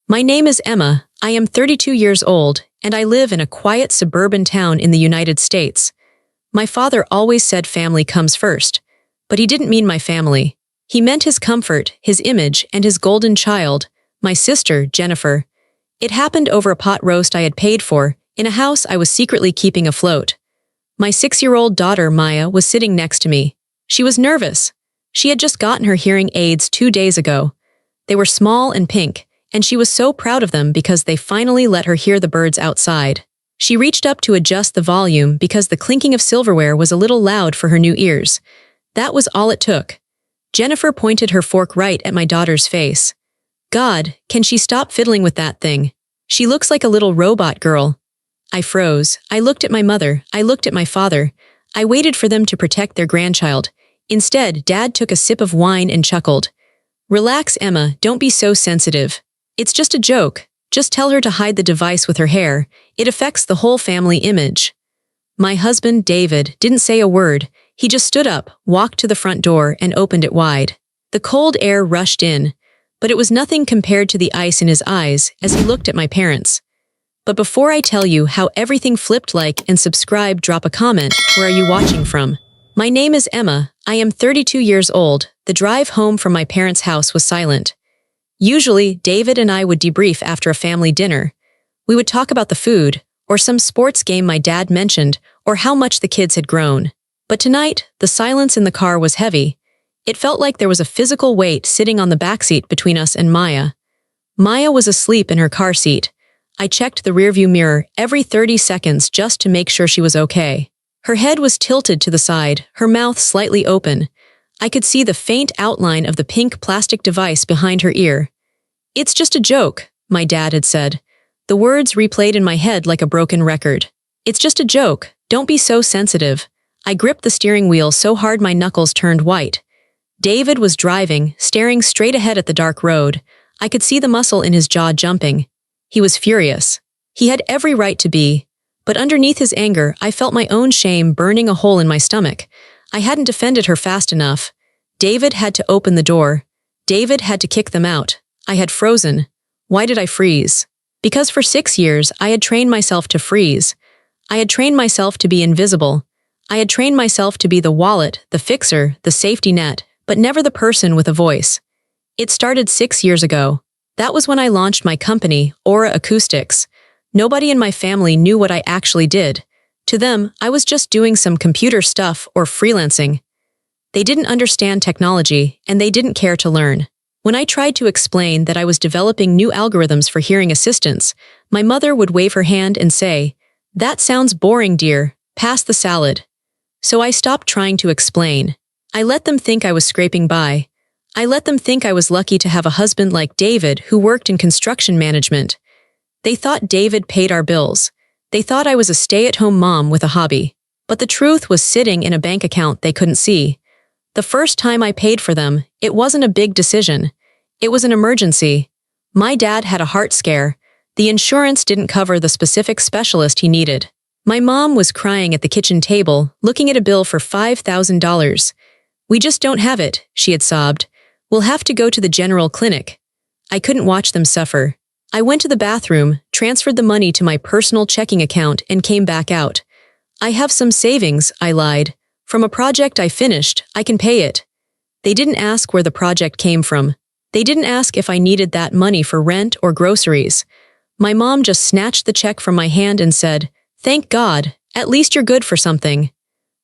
My name is Emma, I am 32 years old, and I live in a quiet suburban town in the United States. My father always said family comes first, but he didn't mean my family. He meant his comfort, his image, and his golden child, my sister, Jennifer. It happened over a pot roast I had paid for, in a house I was secretly keeping afloat. My 6-year-old daughter, Maya, was sitting next to me. She was nervous. She had just gotten her hearing aids 2 days ago. They were small and pink, and she was so proud of them because they finally let her hear the birds outside. She reached up to adjust the volume because the clinking of silverware was a little loud for her new ears. That was all it took. Jennifer pointed her fork right at my daughter's face. God, can she stop fiddling with that thing? She looks like a little robot girl. I froze. I looked at my mother. I looked at my father. I waited for them to protect their grandchild. Instead, Dad took a sip of wine and chuckled. Relax, Emma, don't be so sensitive. It's just a joke. Just tell her to hide the device with her hair. It affects the whole family image. My husband, David, didn't say a word. He just stood up, walked to the front door, and opened it wide. The cold air rushed in, but it was nothing compared to the ice in his eyes as he looked at my parents. But before I tell you how everything flipped, like and subscribe, drop a comment. Where are you watching from? My name is Emma. I am 32 years old. The drive home from my parents' house was silent. Usually, David and I would debrief after a family dinner. We would talk about the food, or some sports game my dad mentioned, or how much the kids had grown. But tonight, the silence in the car was heavy. It felt like there was a physical weight sitting on the backseat between us and Maya. Maya was asleep in her car seat. I checked the rearview mirror every 30 seconds just to make sure she was okay. Her head was tilted to the side, her mouth slightly open. I could see the faint outline of the pink plastic device behind her ear. It's just a joke, my dad had said. The words replayed in my head like a broken record. It's just a joke, don't be so sensitive. I gripped the steering wheel so hard my knuckles turned white. David was driving, staring straight ahead at the dark road. I could see the muscle in his jaw jumping. He was furious. He had every right to be. But underneath his anger, I felt my own shame burning a hole in my stomach. I hadn't defended her fast enough. David had to open the door. David had to kick them out. I had frozen. Why did I freeze? Because for 6 years, I had trained myself to freeze. I had trained myself to be invisible. I had trained myself to be the wallet, the fixer, the safety net, but never the person with a voice. It started 6 years ago. That was when I launched my company, Aura Acoustics. Nobody in my family knew what I actually did. To them, I was just doing some computer stuff or freelancing. They didn't understand technology, and they didn't care to learn. When I tried to explain that I was developing new algorithms for hearing assistance, my mother would wave her hand and say, "That sounds boring, dear. Pass the salad." So I stopped trying to explain. I let them think I was scraping by. I let them think I was lucky to have a husband like David who worked in construction management. They thought David paid our bills. They thought I was a stay-at-home mom with a hobby. But the truth was sitting in a bank account they couldn't see. The first time I paid for them, it wasn't a big decision. It was an emergency. My dad had a heart scare. The insurance didn't cover the specific specialist he needed. My mom was crying at the kitchen table, looking at a bill for $5,000. "We just don't have it," she had sobbed. "We'll have to go to the general clinic." I couldn't watch them suffer. I went to the bathroom, transferred the money to my personal checking account, and came back out. "I have some savings," I lied. "From a project I finished, I can pay it." They didn't ask where the project came from. They didn't ask if I needed that money for rent or groceries. My mom just snatched the check from my hand and said, "Thank God, at least you're good for something."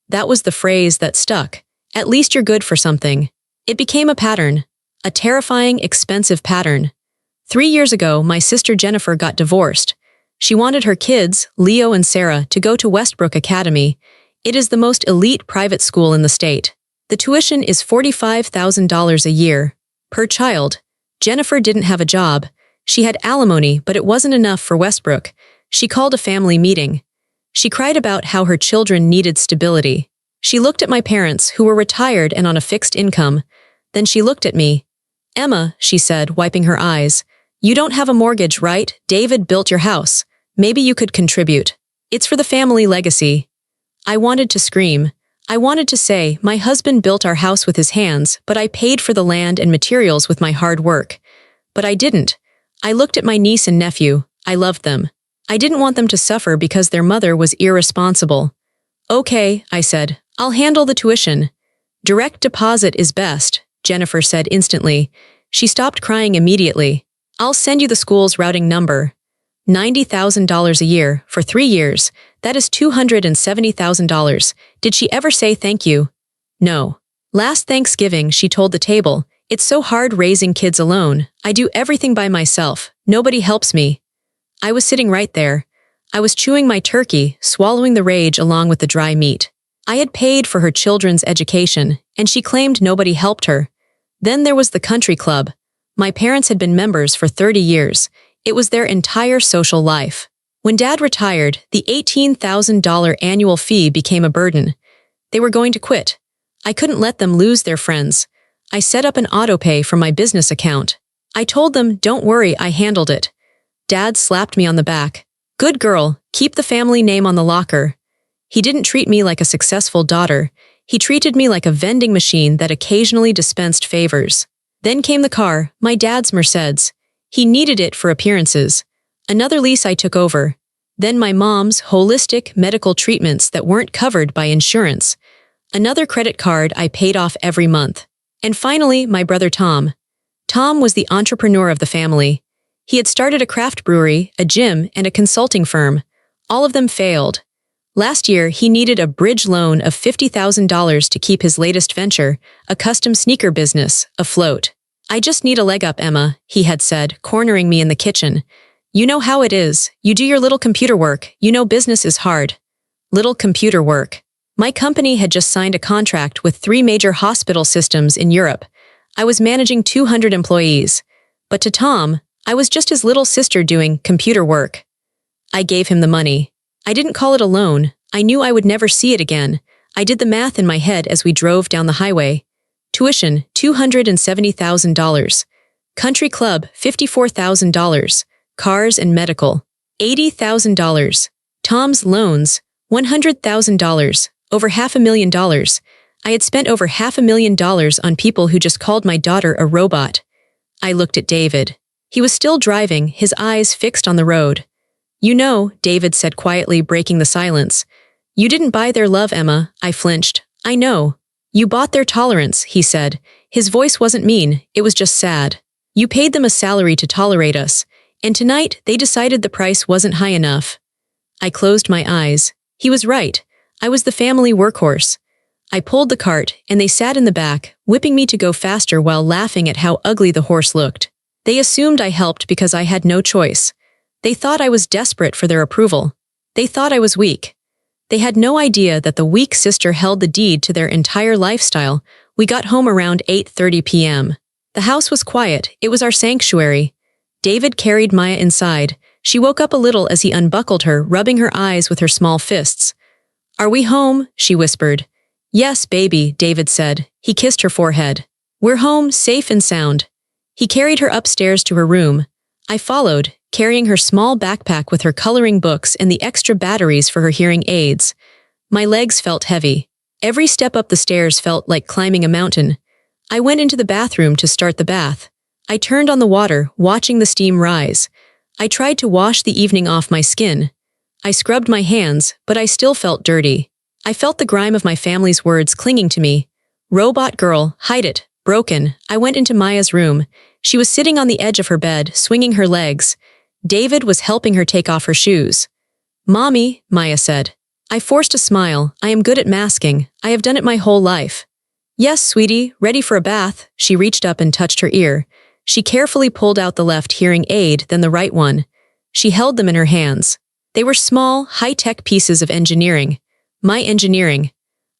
That was the phrase that stuck. At least you're good for something. It became a pattern. A terrifying, expensive pattern. 3 years ago, my sister Jennifer got divorced. She wanted her kids, Leo and Sarah, to go to Westbrook Academy. It is the most elite private school in the state. The tuition is $45,000 a year, per child. Jennifer didn't have a job. She had alimony, but it wasn't enough for Westbrook. She called a family meeting. She cried about how her children needed stability. She looked at my parents, who were retired and on a fixed income. Then she looked at me. "Emma," she said, wiping her eyes, "you don't have a mortgage, right? David built your house. Maybe you could contribute. It's for the family legacy." I wanted to scream. I wanted to say, my husband built our house with his hands, but I paid for the land and materials with my hard work. But I didn't. I looked at my niece and nephew. I loved them. I didn't want them to suffer because their mother was irresponsible. Okay, I said. I'll handle the tuition. Direct deposit is best, Jennifer said instantly. She stopped crying immediately. I'll send you the school's routing number. $90,000 a year, for 3 years. That is $270,000. Did she ever say thank you? No. Last Thanksgiving, she told the table, it's so hard raising kids alone. I do everything by myself. Nobody helps me. I was sitting right there. I was chewing my turkey, swallowing the rage along with the dry meat. I had paid for her children's education, and she claimed nobody helped her. Then there was the country club. My parents had been members for 30 years. It was their entire social life. When Dad retired, the $18,000 annual fee became a burden. They were going to quit. I couldn't let them lose their friends. I set up an autopay from my business account. I told them, don't worry, I handled it. Dad slapped me on the back. Good girl, keep the family name on the locker. He didn't treat me like a successful daughter. He treated me like a vending machine that occasionally dispensed favors. Then came the car, my dad's Mercedes. He needed it for appearances. Another lease I took over. Then my mom's holistic medical treatments that weren't covered by insurance. Another credit card I paid off every month. And finally, my brother Tom. Tom was the entrepreneur of the family. He had started a craft brewery, a gym, and a consulting firm. All of them failed. Last year, he needed a bridge loan of $50,000 to keep his latest venture, a custom sneaker business, afloat. I just need a leg up, Emma, he had said, cornering me in the kitchen. You know how it is. You do your little computer work. You know business is hard. Little computer work. My company had just signed a contract with 3 major hospital systems in Europe. I was managing 200 employees. But to Tom, I was just his little sister doing computer work. I gave him the money. I didn't call it a loan. I knew I would never see it again. I did the math in my head as we drove down the highway. Tuition, $270,000. Country club, $54,000. Cars and medical, $80,000. Tom's loans, $100,000. Over $500,000. I had spent over $500,000 on people who just called my daughter a robot. I looked at David. He was still driving, his eyes fixed on the road. You know, David said quietly, breaking the silence. You didn't buy their love, Emma, I flinched. I know. You bought their tolerance, he said. His voice wasn't mean, it was just sad. You paid them a salary to tolerate us, and tonight they decided the price wasn't high enough. I closed my eyes. He was right. I was the family workhorse. I pulled the cart, and they sat in the back, whipping me to go faster while laughing at how ugly the horse looked. They assumed I helped because I had no choice. They thought I was desperate for their approval. They thought I was weak. They had no idea that the weak sister held the deed to their entire lifestyle. We got home around 8:30 p.m. The house was quiet. It was our sanctuary. David carried Maya inside. She woke up a little as he unbuckled her, rubbing her eyes with her small fists. Are we home? She whispered. Yes, baby, David said. He kissed her forehead. We're home, safe and sound. He carried her upstairs to her room. I followed, carrying her small backpack with her coloring books and the extra batteries for her hearing aids. My legs felt heavy. Every step up the stairs felt like climbing a mountain. I went into the bathroom to start the bath. I turned on the water, watching the steam rise. I tried to wash the evening off my skin. I scrubbed my hands, but I still felt dirty. I felt the grime of my family's words clinging to me. Robot girl, hide it, broken. I went into Maya's room. She was sitting on the edge of her bed, swinging her legs. David was helping her take off her shoes. Mommy, Maya said. I forced a smile. I am good at masking. I have done it my whole life. Yes, sweetie, ready for a bath. She reached up and touched her ear. She carefully pulled out the left hearing aid, then the right one. She held them in her hands. They were small, high-tech pieces of engineering. My engineering.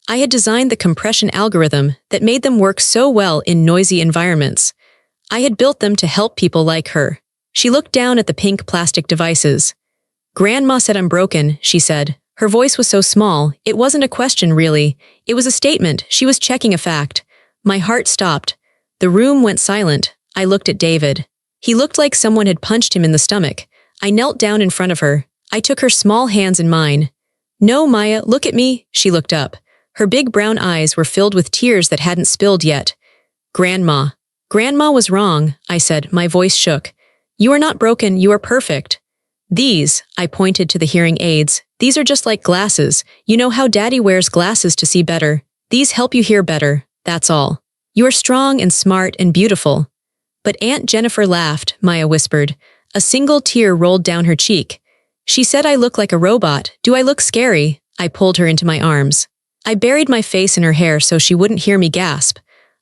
I had designed the compression algorithm that made them work so well in noisy environments. I had built them to help people like her. She looked down at the pink plastic devices. Grandma said I'm broken, she said. Her voice was so small, it wasn't a question really. It was a statement. She was checking a fact. My heart stopped. The room went silent. I looked at David. He looked like someone had punched him in the stomach. I knelt down in front of her. I took her small hands in mine. No, Maya, look at me. She looked up. Her big brown eyes were filled with tears that hadn't spilled yet. Grandma. Grandma was wrong, I said, my voice shook. You are not broken, you are perfect. These, I pointed to the hearing aids, these are just like glasses. You know how Daddy wears glasses to see better. These help you hear better, that's all. You are strong and smart and beautiful. But Aunt Jennifer laughed, Maya whispered. A single tear rolled down her cheek. She said I look like a robot. Do I look scary? I pulled her into my arms. I buried my face in her hair so she wouldn't hear me gasp.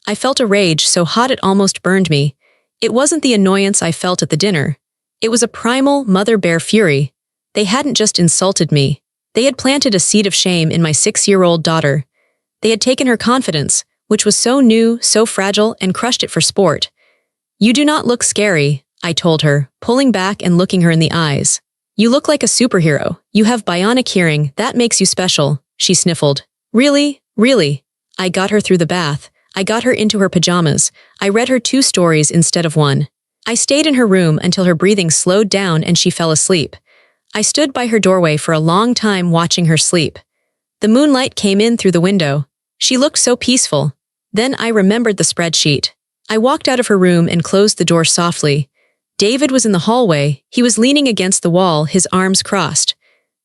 I felt a rage so hot it almost burned me. It wasn't the annoyance I felt at the dinner. It was a primal mother bear fury. They hadn't just insulted me. They had planted a seed of shame in my 6-year-old daughter. They had taken her confidence, which was so new, so fragile, and crushed it for sport. You do not look scary, I told her, pulling back and looking her in the eyes. You look like a superhero. You have bionic hearing. That makes you special, she sniffled. Really? Really? I got her through the bath. I got her into her pajamas. I read her 2 stories instead of 1. I stayed in her room until her breathing slowed down and she fell asleep. I stood by her doorway for a long time watching her sleep. The moonlight came in through the window. She looked so peaceful. Then I remembered the spreadsheet. I walked out of her room and closed the door softly. David was in the hallway. He was leaning against the wall, his arms crossed.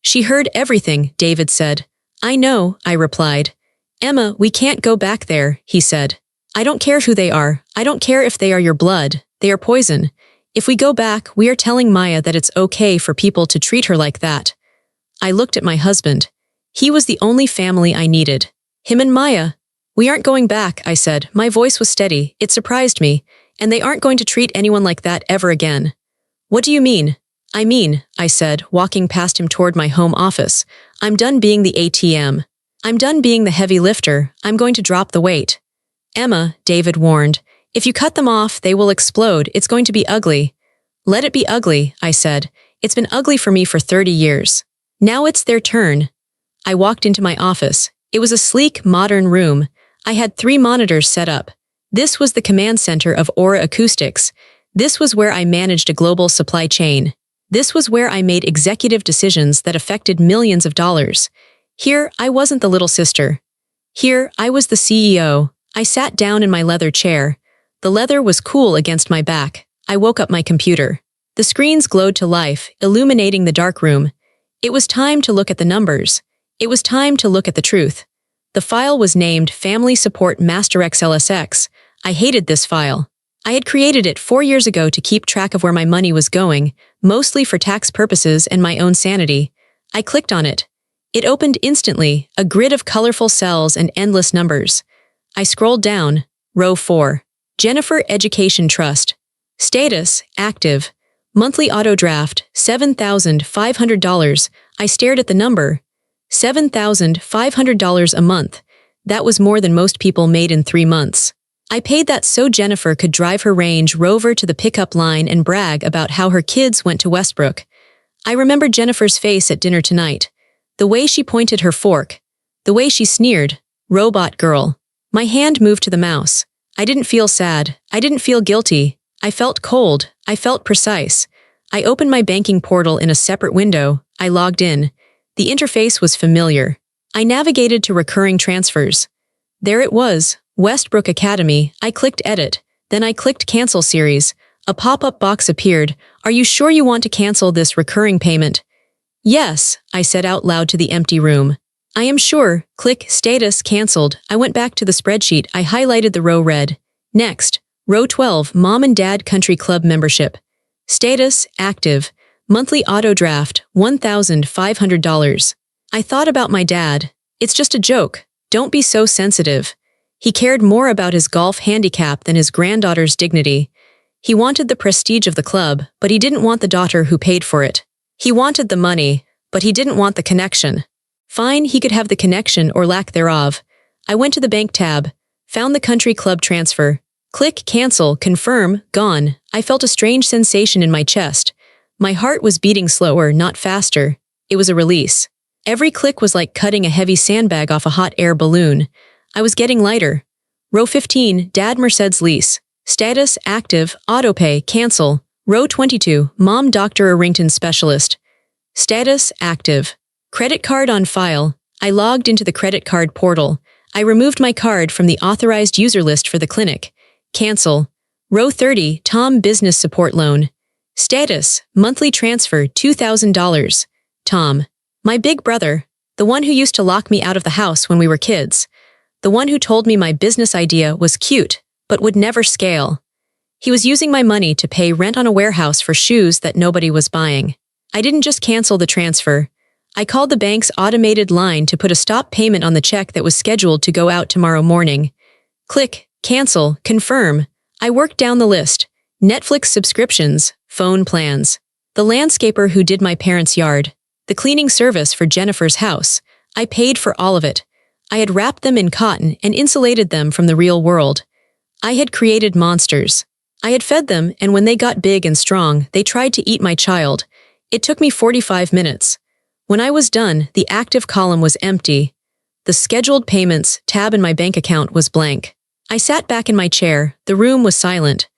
She heard everything, David said. I know, I replied. Emma, we can't go back there, he said. I don't care who they are. I don't care if they are your blood. They are poison. If we go back, we are telling Maya that it's okay for people to treat her like that. I looked at my husband. He was the only family I needed. Him and Maya. We aren't going back, I said. My voice was steady. It surprised me. And they aren't going to treat anyone like that ever again. What do you mean? I said, walking past him toward my home office. I'm done being the ATM. I'm done being the heavy lifter. I'm going to drop the weight. Emma, David warned. If you cut them off, they will explode. It's going to be ugly. Let it be ugly, I said. It's been ugly for me for 30 years. Now it's their turn. I walked into my office. It was a sleek, modern room. I had 3 monitors set up. This was the command center of Aura Acoustics. This was where I managed a global supply chain. This was where I made executive decisions that affected millions of dollars. Here, I wasn't the little sister. Here, I was the CEO. I sat down in my leather chair. The leather was cool against my back. I woke up my computer. The screens glowed to life, illuminating the dark room. It was time to look at the numbers. It was time to look at the truth. The file was named Family Support Master XLSX. I hated this file. I had created it 4 years ago to keep track of where my money was going, mostly for tax purposes and my own sanity. I clicked on it. It opened instantly, a grid of colorful cells and endless numbers. I scrolled down. Row 4. Jennifer Education Trust. Status, active. Monthly auto draft, $7,500. I stared at the number. $7,500 a month. That was more than most people made in 3 months. I paid that so Jennifer could drive her Range Rover to the pickup line and brag about how her kids went to Westbrook. I remembered Jennifer's face at dinner tonight. The way she pointed her fork. The way she sneered. Robot girl. My hand moved to the mouse. I didn't feel sad. I didn't feel guilty. I felt cold. I felt precise. I opened my banking portal in a separate window. I logged in. The interface was familiar. I navigated to recurring transfers. There it was, Westbrook Academy. I clicked Edit. Then I clicked Cancel Series. A pop-up box appeared. Are you sure you want to cancel this recurring payment? Yes, I said out loud to the empty room. I am sure. Click Status Cancelled. I went back to the spreadsheet. I highlighted the row red. Next, row 12, Mom and Dad Country Club membership. Status Active. Monthly auto draft, $1,500. I thought about my dad. It's just a joke. Don't be so sensitive. He cared more about his golf handicap than his granddaughter's dignity. He wanted the prestige of the club, but he didn't want the daughter who paid for it. He wanted the money, but he didn't want the connection. Fine, he could have the connection or lack thereof. I went to the bank tab, found the country club transfer. Click Cancel, Confirm, Gone. I felt a strange sensation in my chest. My heart was beating slower, not faster. It was a release. Every click was like cutting a heavy sandbag off a hot air balloon. I was getting lighter. Row 15, Dad Merced's lease. Status Active, Autopay, Cancel. Row 22, Mom Dr. Arrington Specialist. Status Active. Credit card on file. I logged into the credit card portal. I removed my card from the authorized user list for the clinic. Cancel. Row 30, Tom Business Support Loan. Status, monthly transfer $2,000. Tom. My big brother, the one who used to lock me out of the house when we were kids. The one who told me my business idea was cute, but would never scale. He was using my money to pay rent on a warehouse for shoes that nobody was buying. I didn't just cancel the transfer. I called the bank's automated line to put a stop payment on the check that was scheduled to go out tomorrow morning. Click, cancel, confirm. I worked down the list. Netflix subscriptions, phone plans. The landscaper who did my parents' yard. The cleaning service for Jennifer's house. I paid for all of it. I had wrapped them in cotton and insulated them from the real world. I had created monsters. I had fed them, and when they got big and strong, they tried to eat my child. It took me 45 minutes. When I was done, the active column was empty. The scheduled payments tab in my bank account was blank. I sat back in my chair. The room was silent.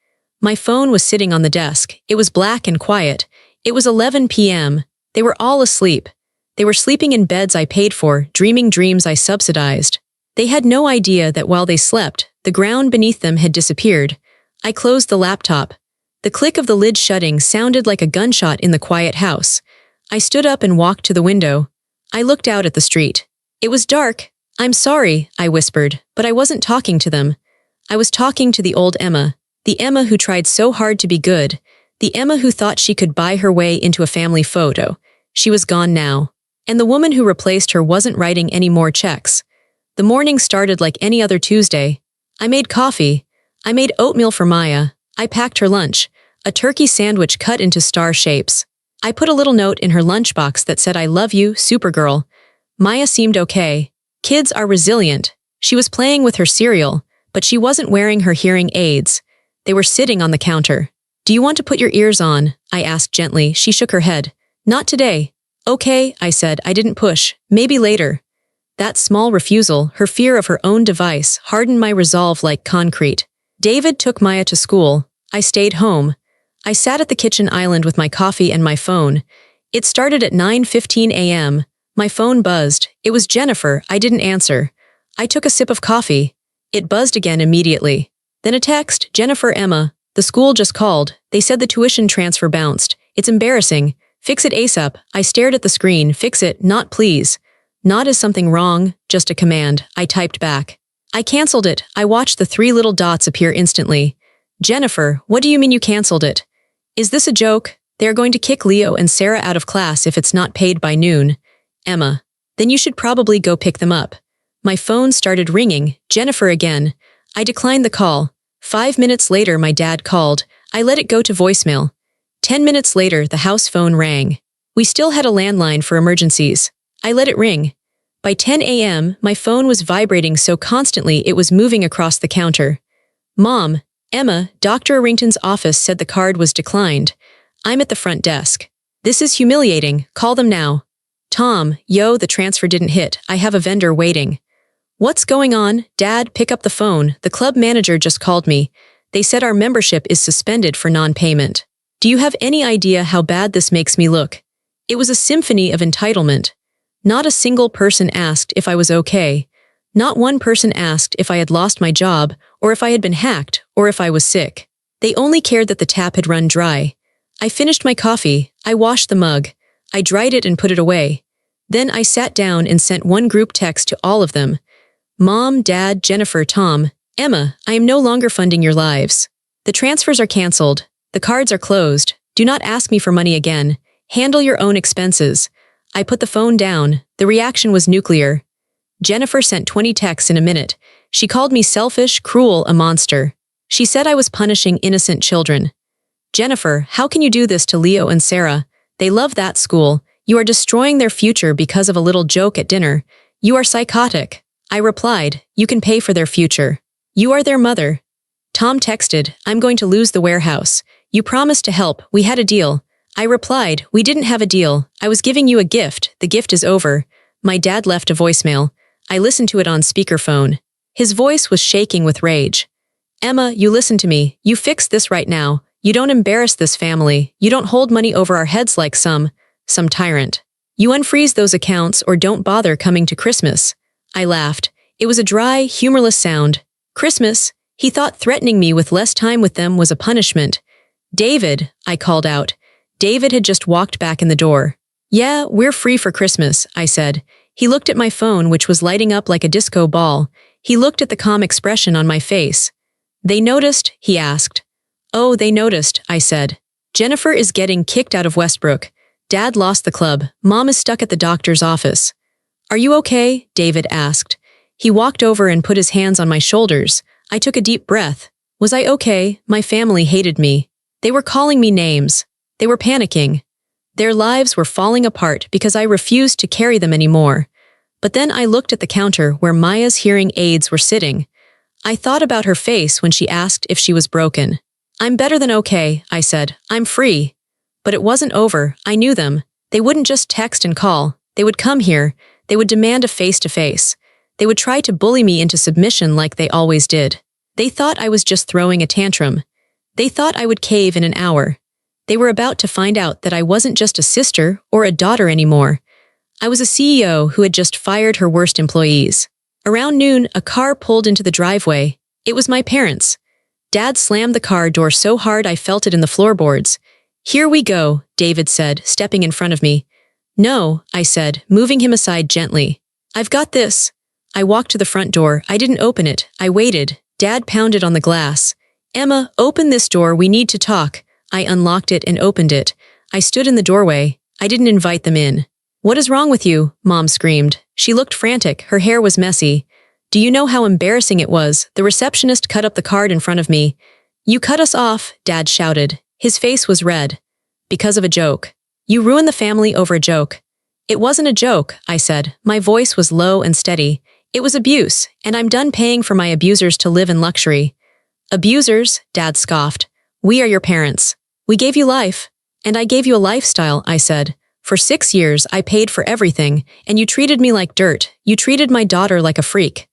My phone was sitting on the desk. It was black and quiet. It was 11 p.m. They were all asleep. They were sleeping in beds I paid for, dreaming dreams I subsidized. They had no idea that while they slept, the ground beneath them had disappeared. I closed the laptop. The click of the lid shutting sounded like a gunshot in the quiet house. I stood up and walked to the window. I looked out at the street. It was dark. I'm sorry, I whispered, but I wasn't talking to them. I was talking to the old Emma, the Emma who tried so hard to be good, the Emma who thought she could buy her way into a family photo. She was gone now. And the woman who replaced her wasn't writing any more checks. The morning started like any other Tuesday. I made coffee. I made oatmeal for Maya. I packed her lunch, a turkey sandwich cut into star shapes. I put a little note in her lunchbox that said, "I love you, Supergirl." Maya seemed okay. Kids are resilient. She was playing with her cereal, but she wasn't wearing her hearing aids. They were sitting on the counter. "Do you want to put your ears on?" I asked gently. She shook her head. "Not today." "Okay," I said. I didn't push. "Maybe later." That small refusal, her fear of her own device, hardened my resolve like concrete. David took Maya to school. I stayed home. I sat at the kitchen island with my coffee and my phone. It started at 9:15 a.m. My phone buzzed. It was Jennifer. I didn't answer. I took a sip of coffee. It buzzed again immediately. Then a text, "Jennifer, Emma. The school just called. They said the tuition transfer bounced. It's embarrassing. Fix it ASAP." I stared at the screen. "Fix it, not please." "Not is something wrong, just a command," I typed back. I canceled it. I watched the 3 little dots appear instantly. "Jennifer, what do you mean you canceled it? Is this a joke? They're going to kick Leo and Sarah out of class if it's not paid by noon." "Emma, then you should probably go pick them up." My phone started ringing. Jennifer again. I declined the call. 5 minutes later, my dad called. I let it go to voicemail. 10 minutes later, the house phone rang. We still had a landline for emergencies. I let it ring. By 10 a.m., my phone was vibrating so constantly it was moving across the counter. "Mom, Emma, Dr. Arrington's office said the card was declined. I'm at the front desk. This is humiliating. Call them now." "Tom, yo, the transfer didn't hit. I have a vendor waiting." "What's going on? Dad, pick up the phone. The club manager just called me. They said our membership is suspended for non-payment. Do you have any idea how bad this makes me look?" It was a symphony of entitlement. Not a single person asked if I was okay. Not one person asked if I had lost my job, or if I had been hacked, or if I was sick. They only cared that the tap had run dry. I finished my coffee. I washed the mug. I dried it and put it away. Then I sat down and sent one group text to all of them. "Mom, Dad, Jennifer, Tom, Emma, I am no longer funding your lives. The transfers are canceled. The cards are closed. Do not ask me for money again. Handle your own expenses." I put the phone down. The reaction was nuclear. Jennifer sent 20 texts in a minute. She called me selfish, cruel, a monster. She said I was punishing innocent children. "Jennifer, how can you do this to Leo and Sarah? They love that school. You are destroying their future because of a little joke at dinner. You are psychotic." I replied, "You can pay for their future. You are their mother." Tom texted, "I'm going to lose the warehouse. You promised to help. We had a deal." I replied, "We didn't have a deal. I was giving you a gift. The gift is over." My dad left a voicemail. I listened to it on speakerphone. His voice was shaking with rage. "Emma, you listen to me. You fix this right now. You don't embarrass this family. You don't hold money over our heads like some tyrant. You unfreeze those accounts or don't bother coming to Christmas." I laughed. It was a dry, humorless sound. Christmas? He thought threatening me with less time with them was a punishment. David, I called out. David had just walked back in the door. Yeah, we're free for Christmas, I said. He looked at my phone, which was lighting up like a disco ball. He looked at the calm expression on my face. They noticed, he asked. Oh, they noticed, I said. Jennifer is getting kicked out of Westbrook. Dad lost the club. Mom is stuck at the doctor's office. Are you okay? David asked. He walked over and put his hands on my shoulders. I took a deep breath. Was I okay? My family hated me. They were calling me names. They were panicking. Their lives were falling apart because I refused to carry them anymore. But then I looked at the counter where Maya's hearing aids were sitting. I thought about her face when she asked if she was broken. I'm better than okay, I said. I'm free. But it wasn't over. I knew them. They wouldn't just text and call. They would come here. They would demand a face-to-face. They would try to bully me into submission like they always did. They thought I was just throwing a tantrum. They thought I would cave in an hour. They were about to find out that I wasn't just a sister or a daughter anymore. I was a CEO who had just fired her worst employees. Around noon, a car pulled into the driveway. It was my parents. Dad slammed the car door so hard I felt it in the floorboards. Here we go, David said, stepping in front of me. No, I said, moving him aside gently. I've got this. I walked to the front door. I didn't open it. I waited. Dad pounded on the glass. Emma, open this door. We need to talk. I unlocked it and opened it. I stood in the doorway. I didn't invite them in. What is wrong with you? Mom screamed. She looked frantic. Her hair was messy. Do you know how embarrassing it was? The receptionist cut up the card in front of me. You cut us off, Dad shouted. His face was red. Because of a joke. You ruined the family over a joke. It wasn't a joke, I said. My voice was low and steady. It was abuse, and I'm done paying for my abusers to live in luxury. Abusers, Dad scoffed. We are your parents. We gave you life. And I gave you a lifestyle, I said. For 6 years, I paid for everything, and you treated me like dirt. You treated my daughter like a freak.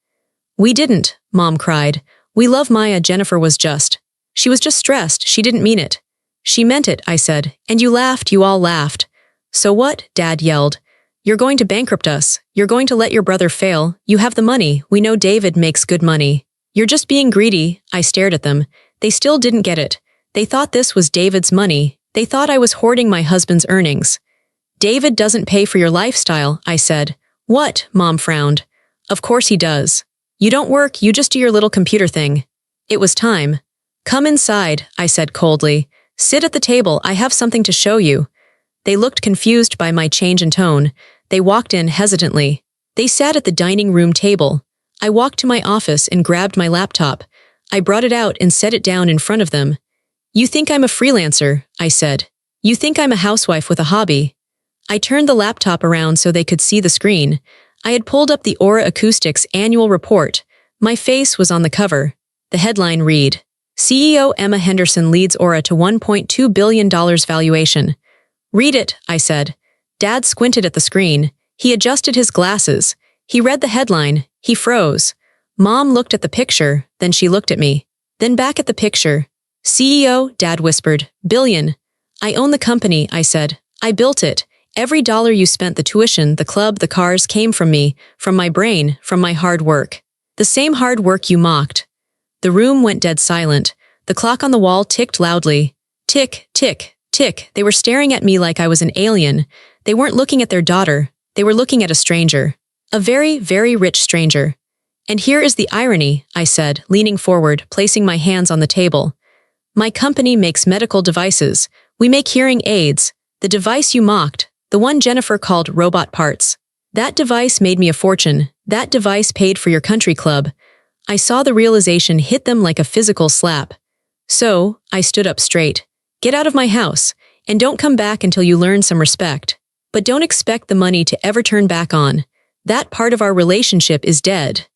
We didn't, Mom cried. We love Maya. Jennifer was just. She was just stressed. She didn't mean it. She meant it, I said. And you laughed. You all laughed. So what? Dad yelled. You're going to bankrupt us. You're going to let your brother fail. You have the money. We know David makes good money. You're just being greedy. I stared at them. They still didn't get it. They thought this was David's money. They thought I was hoarding my husband's earnings. David doesn't pay for your lifestyle, I said. What? Mom frowned. Of course he does. You don't work, you just do your little computer thing. It was time. Come inside, I said coldly. Sit at the table, I have something to show you. They looked confused by my change in tone. They walked in hesitantly. They sat at the dining room table. I walked to my office and grabbed my laptop. I brought it out and set it down in front of them. You think I'm a freelancer, I said. You think I'm a housewife with a hobby. I turned the laptop around so they could see the screen. I had pulled up the Aura Acoustics annual report. My face was on the cover. The headline read, CEO Emma Henderson leads Aura to $1.2 billion valuation. Read it, I said. Dad squinted at the screen. He adjusted his glasses. He read the headline. He froze. Mom looked at the picture, then she looked at me. Then back at the picture. CEO, Dad whispered. Billion. I own the company, I said. I built it. Every dollar you spent, the tuition, the club, the cars, came from me, from my brain, from my hard work. The same hard work you mocked. The room went dead silent. The clock on the wall ticked loudly. Tick, tick, tick. They were staring at me like I was an alien. They weren't looking at their daughter. They were looking at a stranger. A very, very rich stranger. And here is the irony, I said, leaning forward, placing my hands on the table. My company makes medical devices. We make hearing aids. The device you mocked, the one Jennifer called robot parts. That device made me a fortune. That device paid for your country club. I saw the realization hit them like a physical slap. So, I stood up straight. Get out of my house, and don't come back until you learn some respect. But don't expect the money to ever turn back on. That part of our relationship is dead.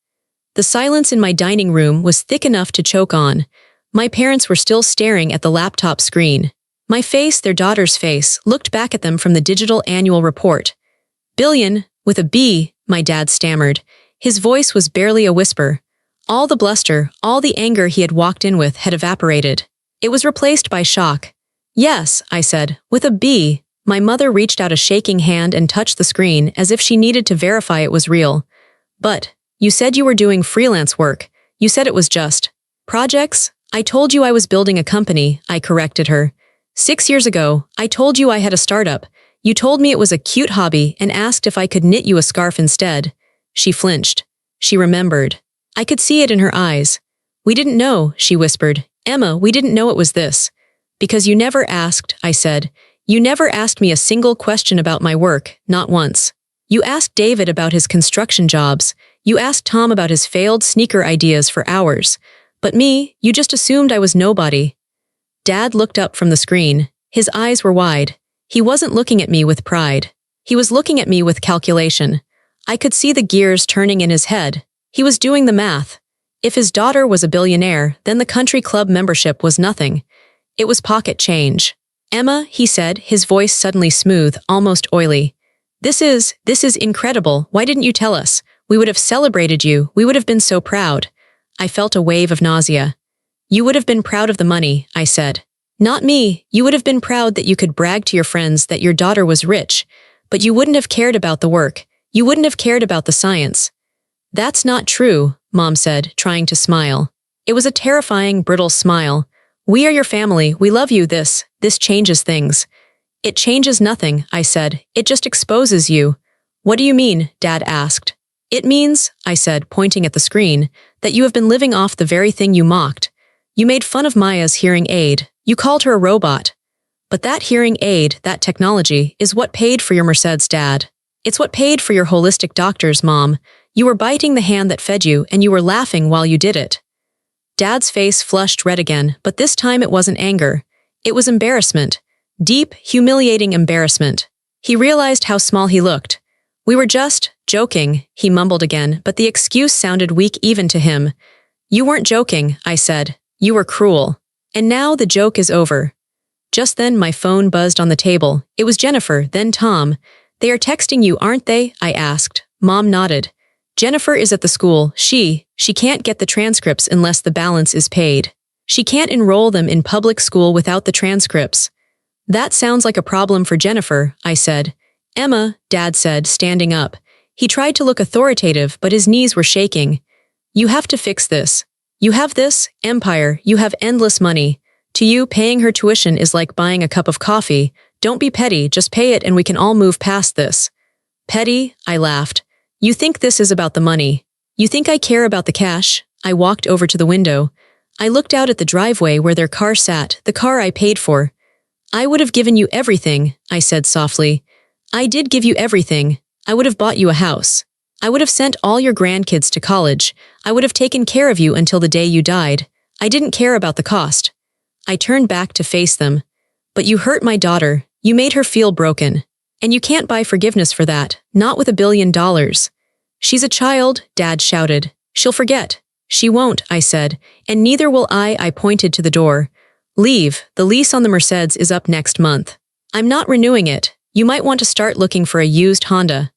The silence in my dining room was thick enough to choke on. My parents were still staring at the laptop screen. My face, their daughter's face, looked back at them from the digital annual report. Billion, with a B, my dad stammered. His voice was barely a whisper. All the bluster, all the anger he had walked in with had evaporated. It was replaced by shock. Yes, I said, with a B. My mother reached out a shaking hand and touched the screen as if she needed to verify it was real. But, you said you were doing freelance work. You said it was just projects? I told you I was building a company, I corrected her. 6 years ago, I told you I had a startup. You told me it was a cute hobby and asked if I could knit you a scarf instead. She flinched. She remembered. I could see it in her eyes. We didn't know, she whispered. Emma, we didn't know it was this. Because you never asked, I said. You never asked me a single question about my work, not once. You asked David about his construction jobs. You asked Tom about his failed sneaker ideas for hours. But me, you just assumed I was nobody. Dad looked up from the screen. His eyes were wide. He wasn't looking at me with pride. He was looking at me with calculation. I could see the gears turning in his head. He was doing the math. If his daughter was a billionaire, then the country club membership was nothing. It was pocket change. Emma, he said, his voice suddenly smooth, almost oily. This is incredible. Why didn't you tell us? We would have celebrated you. We would have been so proud. I felt a wave of nausea. You would have been proud of the money, I said. Not me. You would have been proud that you could brag to your friends that your daughter was rich, but you wouldn't have cared about the work. You wouldn't have cared about the science. That's not true, Mom said, trying to smile. It was a terrifying, brittle smile. We are your family. We love you. This changes things. It changes nothing, I said. It just exposes you. What do you mean? Dad asked. It means, I said, pointing at the screen, that you have been living off the very thing you mocked. You made fun of Maya's hearing aid. You called her a robot. But that hearing aid, that technology, is what paid for your Merced's dad. It's what paid for your holistic doctors, Mom. You were biting the hand that fed you, and you were laughing while you did it. Dad's face flushed red again, but this time it wasn't anger. It was embarrassment. Deep, humiliating embarrassment. He realized how small he looked. We were just joking, he mumbled again, but the excuse sounded weak even to him. You weren't joking, I said. You were cruel. And now the joke is over. Just then my phone buzzed on the table. It was Jennifer, then Tom. They are texting you, aren't they? I asked. Mom nodded. Jennifer is at the school. She can't get the transcripts unless the balance is paid. She can't enroll them in public school without the transcripts. That sounds like a problem for Jennifer, I said. Emma, Dad said, standing up. He tried to look authoritative, but his knees were shaking. You have to fix this. You have this empire. You have endless money. To you, paying her tuition is like buying a cup of coffee. Don't be petty, just pay it and we can all move past this. Petty? I laughed. You think this is about the money. You think I care about the cash? I walked over to the window. I looked out at the driveway where their car sat, the car I paid for. I would have given you everything, I said softly. I did give you everything. I would have bought you a house. I would have sent all your grandkids to college. I would have taken care of you until the day you died. I didn't care about the cost. I turned back to face them. But you hurt my daughter. You made her feel broken. And you can't buy forgiveness for that, not with $1 billion. She's a child, Dad shouted. She'll forget. She won't, I said, and neither will I pointed to the door. Leave, the lease on the Mercedes is up next month. I'm not renewing it. You might want to start looking for a used Honda.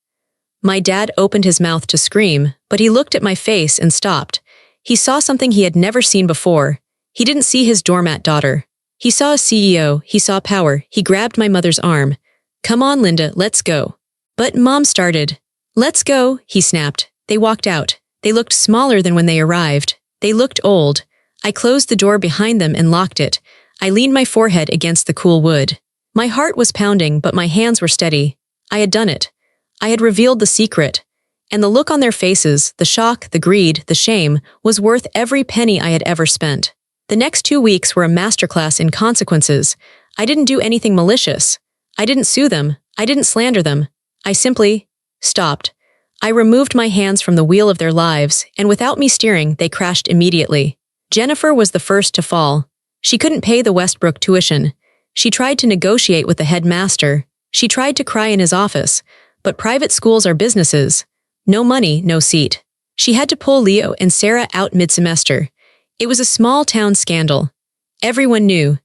My dad opened his mouth to scream, but he looked at my face and stopped. He saw something he had never seen before. He didn't see his doormat daughter. He saw a CEO, he saw power. He grabbed my mother's arm. Come on, Linda, let's go. But Mom started. Let's go, he snapped. They walked out. They looked smaller than when they arrived. They looked old. I closed the door behind them and locked it. I leaned my forehead against the cool wood. My heart was pounding, but my hands were steady. I had done it. I had revealed the secret. And the look on their faces, the shock, the greed, the shame, was worth every penny I had ever spent. The next 2 weeks were a masterclass in consequences. I didn't do anything malicious. I didn't sue them. I didn't slander them. I simply stopped. I removed my hands from the wheel of their lives, and without me steering, they crashed immediately. Jennifer was the first to fall. She couldn't pay the Westbrook tuition. She tried to negotiate with the headmaster. She tried to cry in his office. But private schools are businesses. No money, no seat. She had to pull Leo and Sarah out mid-semester. It was a small-town scandal. Everyone knew.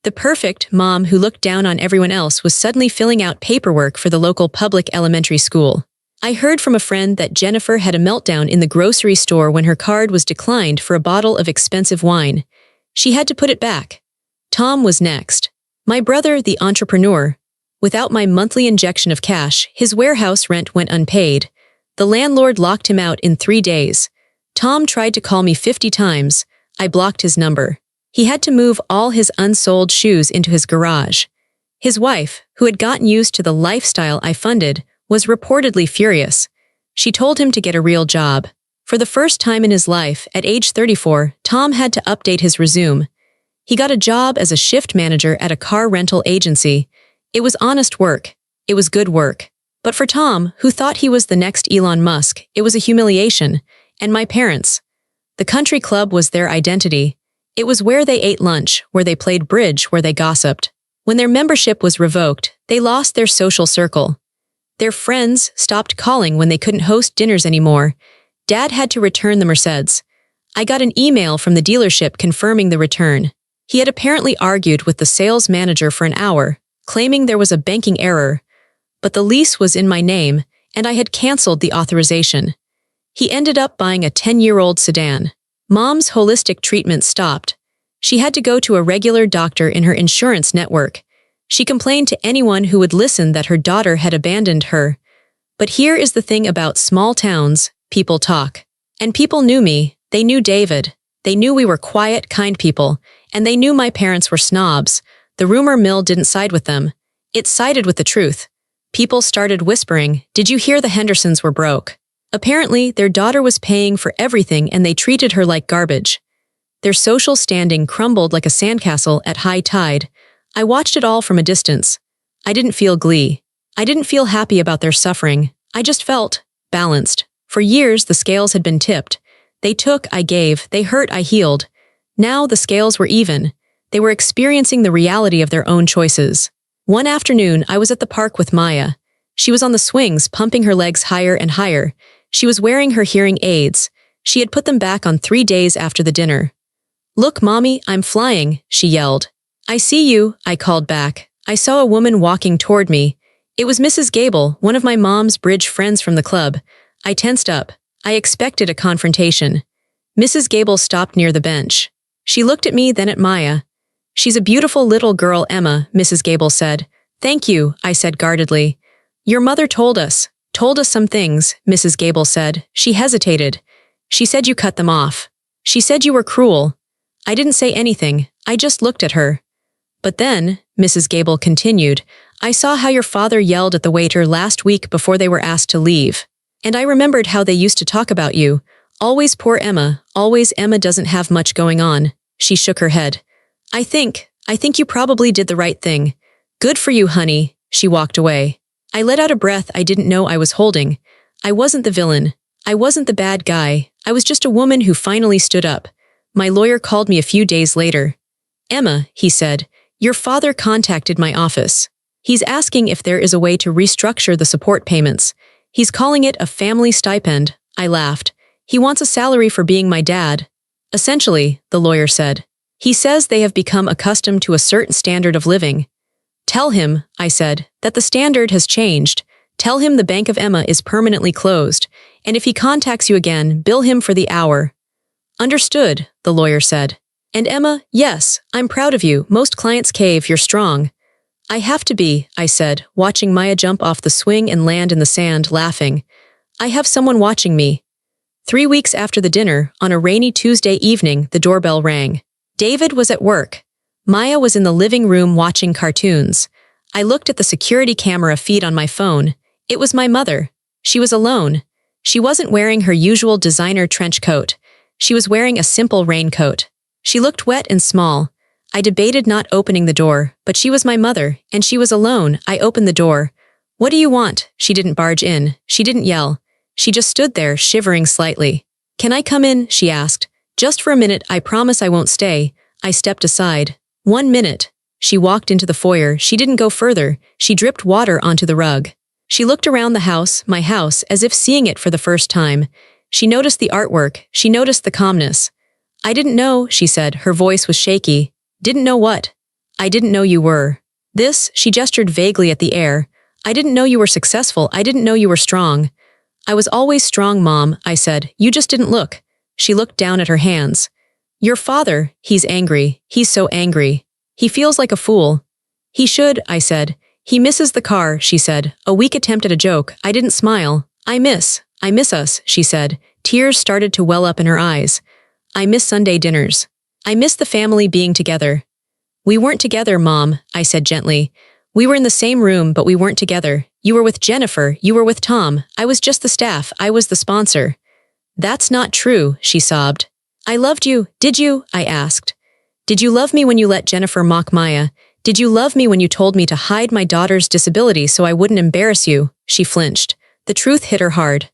The perfect mom who looked down on everyone else was suddenly filling out paperwork for the local public elementary school. I heard from a friend that Jennifer had a meltdown in the grocery store when her card was declined for a bottle of expensive wine. She had to put it back. Tom was next. My brother, the entrepreneur. Without my monthly injection of cash, his warehouse rent went unpaid. The landlord locked him out in 3 days. Tom tried to call me 50 times. I blocked his number. He had to move all his unsold shoes into his garage. His wife, who had gotten used to the lifestyle I funded, was reportedly furious. She told him to get a real job. For the first time in his life, at age 34, Tom had to update his resume. He got a job as a shift manager at a car rental agency. It was honest work. It was good work. But for Tom, who thought he was the next Elon Musk, it was a humiliation. And my parents. The country club was their identity. It was where they ate lunch, where they played bridge, where they gossiped. When their membership was revoked, they lost their social circle. Their friends stopped calling when they couldn't host dinners anymore. Dad had to return the Mercedes. I got an email from the dealership confirming the return. He had apparently argued with the sales manager for an hour, claiming there was a banking error. But the lease was in my name, and I had canceled the authorization. He ended up buying a 10-year-old sedan. Mom's holistic treatment stopped. She had to go to a regular doctor in her insurance network. She complained to anyone who would listen that her daughter had abandoned her. But here is the thing about small towns: people talk. And people knew me, they knew David. They knew we were quiet, kind people, and they knew my parents were snobs. The rumor mill didn't side with them. It sided with the truth. People started whispering, "Did you hear the Hendersons were broke?" Apparently, their daughter was paying for everything and they treated her like garbage. Their social standing crumbled like a sandcastle at high tide. I watched it all from a distance. I didn't feel glee. I didn't feel happy about their suffering. I just felt balanced. For years, the scales had been tipped. They took, I gave. They hurt, I healed. Now the scales were even. They were experiencing the reality of their own choices. One afternoon, I was at the park with Maya. She was on the swings, pumping her legs higher and higher. She was wearing her hearing aids. She had put them back on 3 days after the dinner. "Look, Mommy, I'm flying," she yelled. "I see you," I called back. I saw a woman walking toward me. It was Mrs. Gable, one of my mom's bridge friends from the club. I tensed up. I expected a confrontation. Mrs. Gable stopped near the bench. She looked at me, then at Maya. "She's a beautiful little girl, Emma," Mrs. Gable said. "Thank you," I said guardedly. "Your mother told us some things," Mrs. Gable said. She hesitated. "She said you cut them off. She said you were cruel." I didn't say anything. I just looked at her. "But then," Mrs. Gable continued, "I saw how your father yelled at the waiter last week before they were asked to leave. And I remembered how they used to talk about you. Always poor Emma, always Emma doesn't have much going on." She shook her head. I think you probably did the right thing. Good for you, honey." She walked away. I let out a breath I didn't know I was holding. I wasn't the villain. I wasn't the bad guy. I was just a woman who finally stood up. My lawyer called me a few days later. "Emma," he said, "your father contacted my office. He's asking if there is a way to restructure the support payments. He's calling it a family stipend." I laughed. "He wants a salary for being my dad." "Essentially," the lawyer said. "He says they have become accustomed to a certain standard of living." "Tell him," I said, "that the standard has changed. Tell him the Bank of Emma is permanently closed, and if he contacts you again, bill him for the hour." "Understood," the lawyer said. "And Emma, yes, I'm proud of you. Most clients cave, you're strong." "I have to be," I said, watching Maya jump off the swing and land in the sand, laughing. "I have someone watching me." 3 weeks after the dinner, on a rainy Tuesday evening, the doorbell rang. David was at work. Maya was in the living room watching cartoons. I looked at the security camera feed on my phone. It was my mother. She was alone. She wasn't wearing her usual designer trench coat. She was wearing a simple raincoat. She looked wet and small. I debated not opening the door, but she was my mother, and she was alone. I opened the door. "What do you want?" She didn't barge in. She didn't yell. She just stood there, shivering slightly. "Can I come in?" she asked. "Just for a minute, I promise I won't stay." I stepped aside. 1 minute. She walked into the foyer. She didn't go further. She dripped water onto the rug. She looked around the house, my house, as if seeing it for the first time. She noticed the artwork. She noticed the calmness. "I didn't know," she said. Her voice was shaky. "Didn't know what?" "I didn't know you were." "This," she gestured vaguely at the air. "I didn't know you were successful. I didn't know you were strong." "I was always strong, Mom," I said. "You just didn't look." She looked down at her hands. "Your father, he's angry. He's so angry. He feels like a fool." "He should," I said. "He misses the car," she said. A weak attempt at a joke. I didn't smile. I miss us," she said. Tears started to well up in her eyes. "I miss Sunday dinners." I miss the family being together. We weren't together, Mom, I said gently. We were in the same room, but we weren't together. You were with Jennifer, you were with Tom. I was just the staff, I was the sponsor. That's not true, she sobbed. I loved you, did you? I asked. Did you love me when you let Jennifer mock Maya? Did you love me when you told me to hide my daughter's disability so I wouldn't embarrass you? She flinched. The truth hit her hard.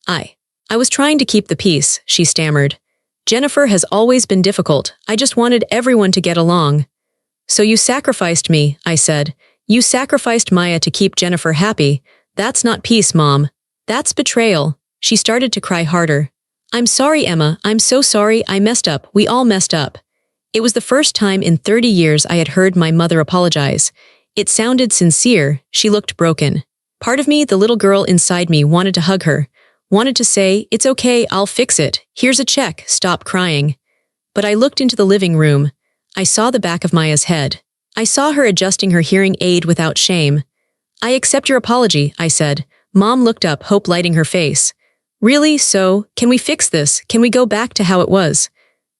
I was trying to keep the peace, she stammered. Jennifer has always been difficult. I just wanted everyone to get along. So you sacrificed me, I said. You sacrificed Maya to keep Jennifer happy. That's not peace, Mom. That's betrayal. She started to cry harder. I'm sorry, Emma. I'm so sorry. I messed up. We all messed up. It was the first time in 30 years I had heard my mother apologize. It sounded sincere. She looked broken. Part of me, the little girl inside me, wanted to hug her. Wanted to say, it's okay, I'll fix it. Here's a check. Stop crying. But I looked into the living room. I saw the back of Maya's head. I saw her adjusting her hearing aid without shame. I accept your apology, I said. Mom looked up, hope lighting her face. Really? So, can we fix this? Can we go back to how it was?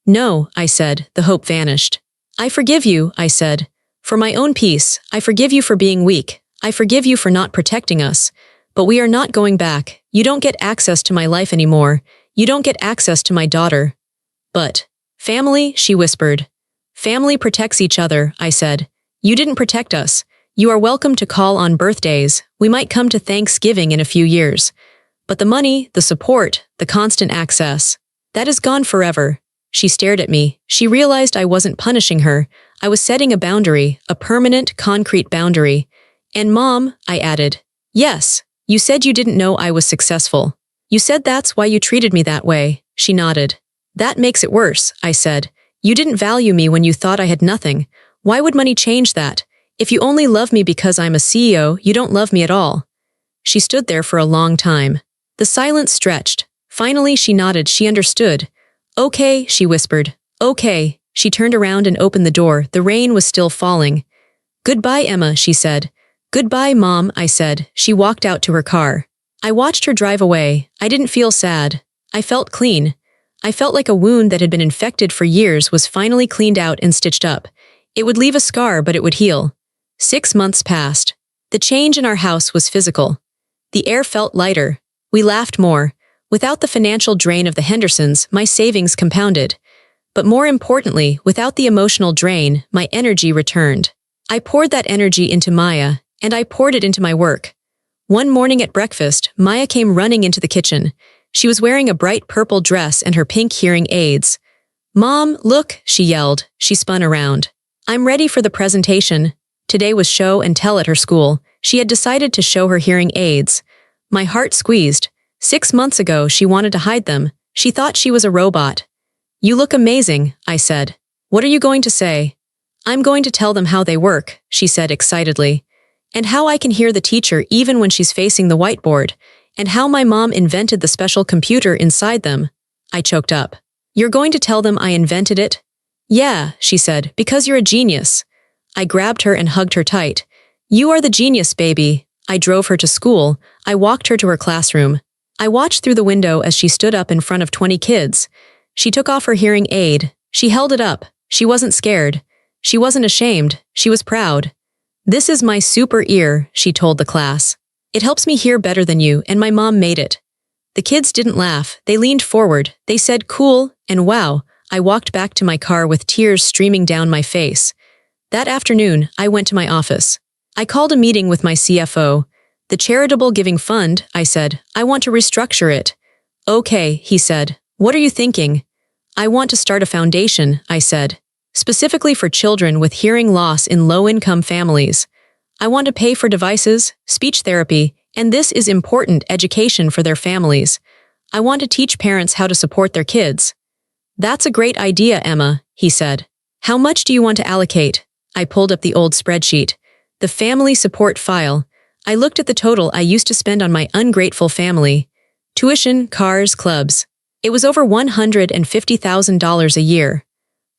No, I said. The hope vanished. I forgive you, I said. For my own peace, I forgive you for being weak. I forgive you for not protecting us. But we are not going back. You don't get access to my life anymore. You don't get access to my daughter. But, family, she whispered. Family protects each other, I said. You didn't protect us. You are welcome to call on birthdays. We might come to Thanksgiving in a few years. But the money, the support, the constant access, that is gone forever. She stared at me. She realized I wasn't punishing her. I was setting a boundary, a permanent, concrete boundary. And Mom, I added, yes, you said you didn't know I was successful. You said that's why you treated me that way. She nodded. That makes it worse, I said. You didn't value me when you thought I had nothing. Why would money change that? If you only love me because I'm a CEO, you don't love me at all. She stood there for a long time. The silence stretched. Finally, she nodded. She understood. Okay, she whispered. Okay. She turned around and opened the door. The rain was still falling. Goodbye, Emma, she said. Goodbye, Mom, I said. She walked out to her car. I watched her drive away. I didn't feel sad. I felt clean. I felt like a wound that had been infected for years was finally cleaned out and stitched up. It would leave a scar, but it would heal. 6 months passed. The change in our house was physical. The air felt lighter. We laughed more. Without the financial drain of the Hendersons, my savings compounded. But more importantly, without the emotional drain, my energy returned. I poured that energy into Maya, and I poured it into my work. One morning at breakfast, Maya came running into the kitchen. She was wearing a bright purple dress and her pink hearing aids. Mom, look, she yelled. She spun around. I'm ready for the presentation. Today was show and tell at her school. She had decided to show her hearing aids. My heart squeezed. 6 months ago, she wanted to hide them. She thought she was a robot. You look amazing, I said. What are you going to say? I'm going to tell them how they work, she said excitedly. And how I can hear the teacher even when she's facing the whiteboard. And how my mom invented the special computer inside them. I choked up. You're going to tell them I invented it? Yeah, she said, because you're a genius. I grabbed her and hugged her tight. You are the genius, baby. I drove her to school. I walked her to her classroom. I watched through the window as she stood up in front of 20 kids. She took off her hearing aid. She held it up. She wasn't scared. She wasn't ashamed. She was proud. This is my super ear, she told the class. It helps me hear better than you, and my mom made it. The kids didn't laugh. They leaned forward. They said, cool, and wow. I walked back to my car with tears streaming down my face. That afternoon, I went to my office. I called a meeting with my CFO. The charitable giving fund, I said. I want to restructure it. Okay, he said. What are you thinking? I want to start a foundation, I said. Specifically for children with hearing loss in low-income families. I want to pay for devices, speech therapy, and this is important education for their families. I want to teach parents how to support their kids. That's a great idea, Emma, he said. How much do you want to allocate? I pulled up the old spreadsheet. The family support file. I looked at the total I used to spend on my ungrateful family. Tuition, cars, clubs. It was over $150,000 a year.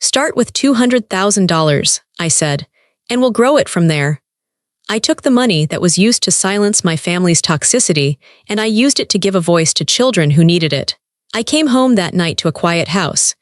Start with $200,000, I said, and we'll grow it from there. I took the money that was used to silence my family's toxicity, and I used it to give a voice to children who needed it. I came home that night to a quiet house.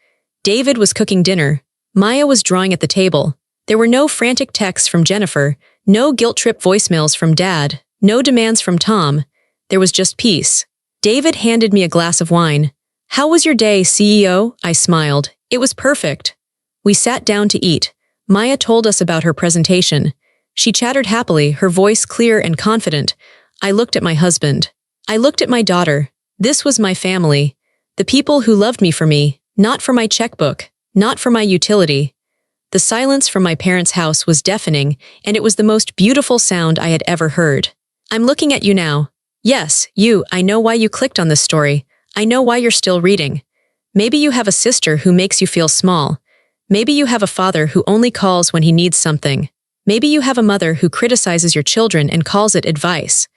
David was cooking dinner. Maya was drawing at the table. There were no frantic texts from Jennifer, no guilt-trip voicemails from Dad, no demands from Tom. There was just peace. David handed me a glass of wine. "How was your day, CEO?" I smiled. "It was perfect." We sat down to eat. Maya told us about her presentation. She chattered happily, her voice clear and confident. I looked at my husband. I looked at my daughter. This was my family. The people who loved me for me, not for my checkbook, not for my utility. The silence from my parents' house was deafening, and it was the most beautiful sound I had ever heard. "I'm looking at you now. Yes, you, I know why you clicked on this story. I know why you're still reading. Maybe you have a sister who makes you feel small. Maybe you have a father who only calls when he needs something. Maybe you have a mother who criticizes your children and calls it advice.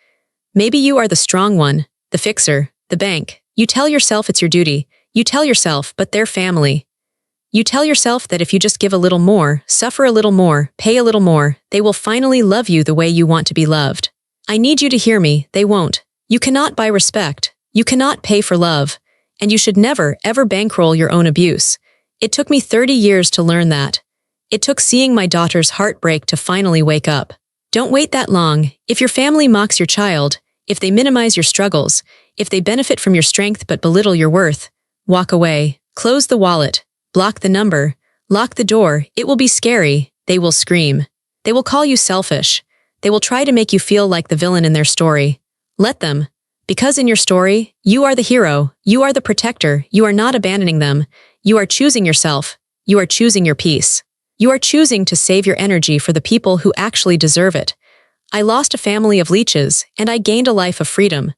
Maybe you are the strong one, the fixer, the bank. You tell yourself it's your duty. You tell yourself, but they're family. You tell yourself that if you just give a little more, suffer a little more, pay a little more, they will finally love you the way you want to be loved. I need you to hear me, they won't. You cannot buy respect. You cannot pay for love. And you should never, ever bankroll your own abuse. It took me 30 years to learn that. It took seeing my daughter's heart break to finally wake up. Don't wait that long. If your family mocks your child, if they minimize your struggles, if they benefit from your strength but belittle your worth, walk away, close the wallet, block the number, lock the door. It will be scary. They will scream. They will call you selfish. They will try to make you feel like the villain in their story. Let them. Because in your story, you are the hero, you are the protector, you are not abandoning them. You are choosing yourself. You are choosing your peace. You are choosing to save your energy for the people who actually deserve it. I lost a family of leeches, and I gained a life of freedom.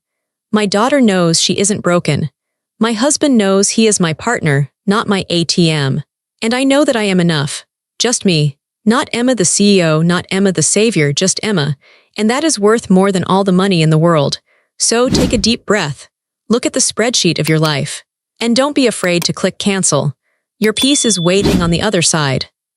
My daughter knows she isn't broken. My husband knows he is my partner, not my ATM. And I know that I am enough. Just me. Not Emma the CEO, not Emma the savior, just Emma. And that is worth more than all the money in the world. So take a deep breath. Look at the spreadsheet of your life. And don't be afraid to click cancel. Your peace is waiting on the other side.